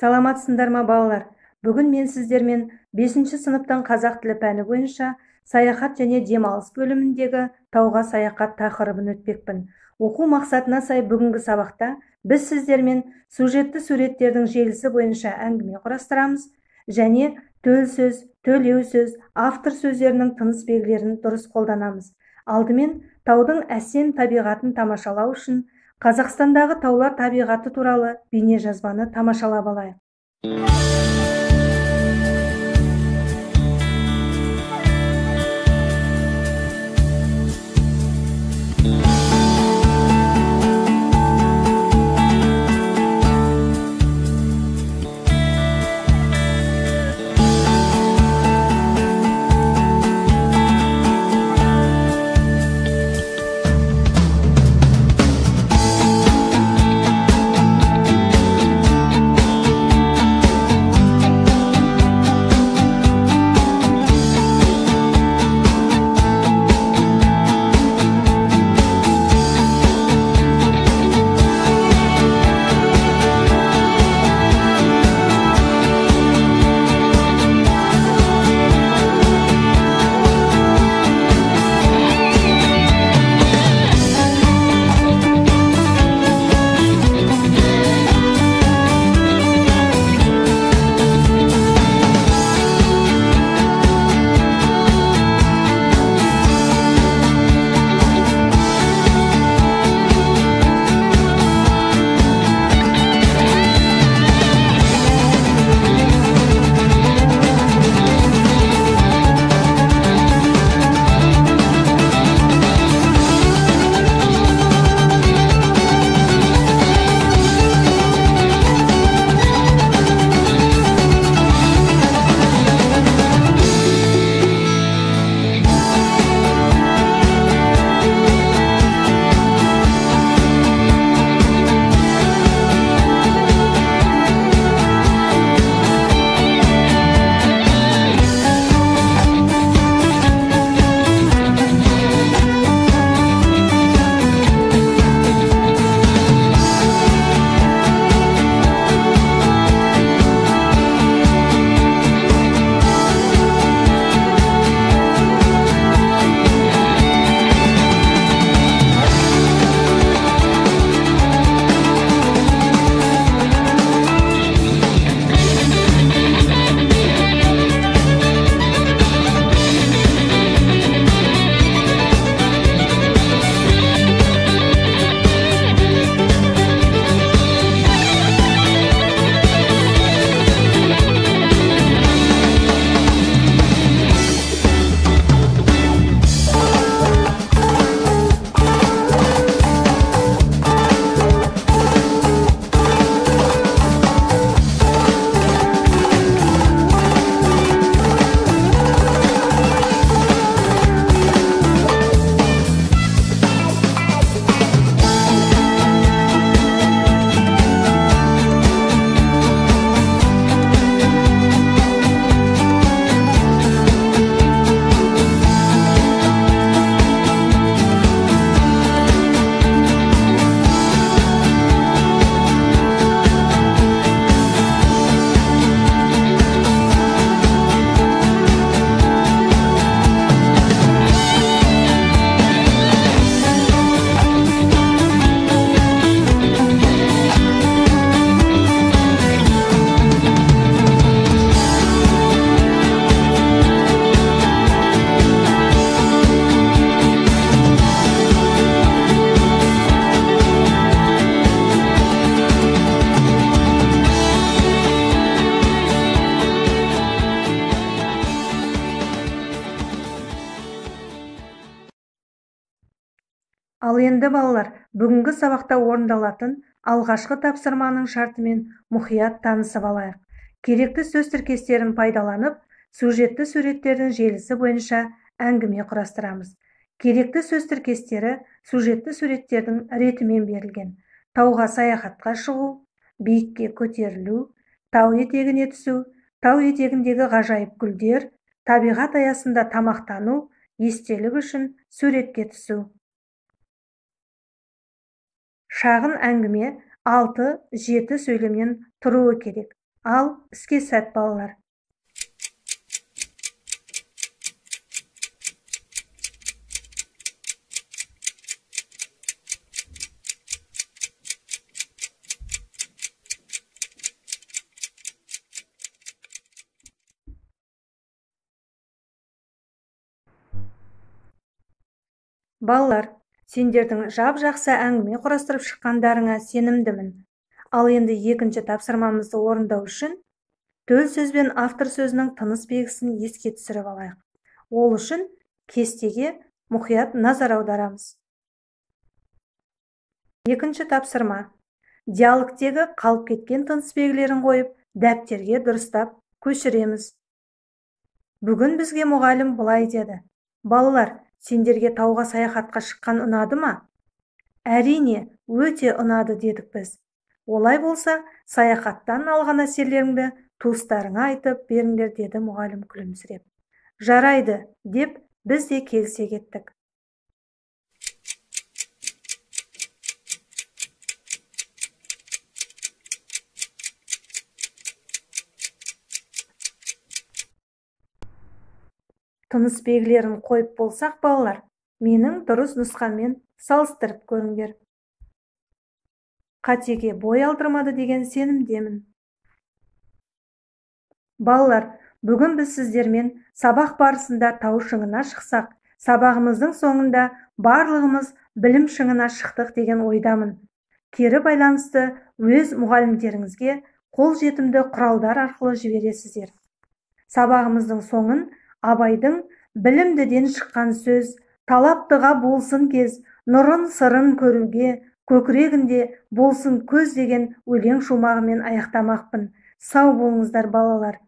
Саламатсыңдар ма балалар? Бүгін мен сіздермен 5-ші сыныптан қазақ тілі пәні бойынша саяхат және демалыс бөліміндегі тауға саяхат тақырыбын өтпекпін. Оқу мақсатына сай бүгінгі сабақта біз сіздермен сюжетті суреттердің желісі бойынша әңгіме құрастырамыз және төл сөз, төлеу сөз, автор сөздерінің тыныс белгілерін дұрыс қолданамыз. Алдымен таудың әсем табиғатын тамашалау үшін Қазақстандағы таулар табиғаты туралы бейнежазбаны тамашалап алайық. Ал енді балалар, бүгінгі сабақта орындалатын алғашқы тапсырманың шартымен мұқият танысып алайық. Керекті сөз тіркестерін пайдаланып, сюжетті суреттердің желісі бойынша әңгіме құрастырамыз. Керекті сөз тіркестері сюжетті суреттердің ретімен берілген. Тауға саяхатқа шығу, биікке көтерілу, тау етегіне түсу, тау етегіндегі ғажайып гүлдер, табиғат аясында тамақтану, естелік үшін суретке түсу. Шағын әңгіме 6-7 сөйлемнен тұруы керек. Ал іске сәт балалар. Балалар, сендердің жап-жақсы әңгіме құрастырып шыққандарыңа сенімдімін. Ал енді екінші тапсырмамызды орындау үшін төл сөз бен автор сөзінің тыныс белгісін еске түсіріп алайық. Ол үшін кестеге мұқият назар аударамыз. Екінші тапсырма. Диалогтегі қалып кеткен тыныс белгілерін қойып, дәптерге дұрыстап көшіреміз. Бүгін бізге мұғалім былай деді: балалар, сендерге тауға саяхатқа шыққан ұнады ма? Әрине, өте ұнады дедік біз. Олай болса, саяхаттан алған әсерлеріңді туыстарыңа айтып беріңдер деді мұғалім күлімсіреп. Жарайды, деп біз де келісе кеттік. Тыныс белгілерін қойып болсақ, балалар, менің дұрыс нұсқаммен салыстырып көріңдер. Қатеге бой алдырмады деген сенімдемін. Балалар, бүгін біз сіздермен сабақ барысында тау шыңына шықсақ, сабағымыздың соңында барлығымыз білім шыңына шықтық деген ойдамын. Кері байланысты өз мұғалімдеріңізге қолжетімді құралдар арқылы жібересіздер. Сабағымыздың соңын Абайдың білімдіден шыққан сөз, талаптыға болсын кез, нұрын сырын көруге, көкірегінде болсын көз деген өлең шумағымен аяқтамақпын. Сау болыңыздар балалар.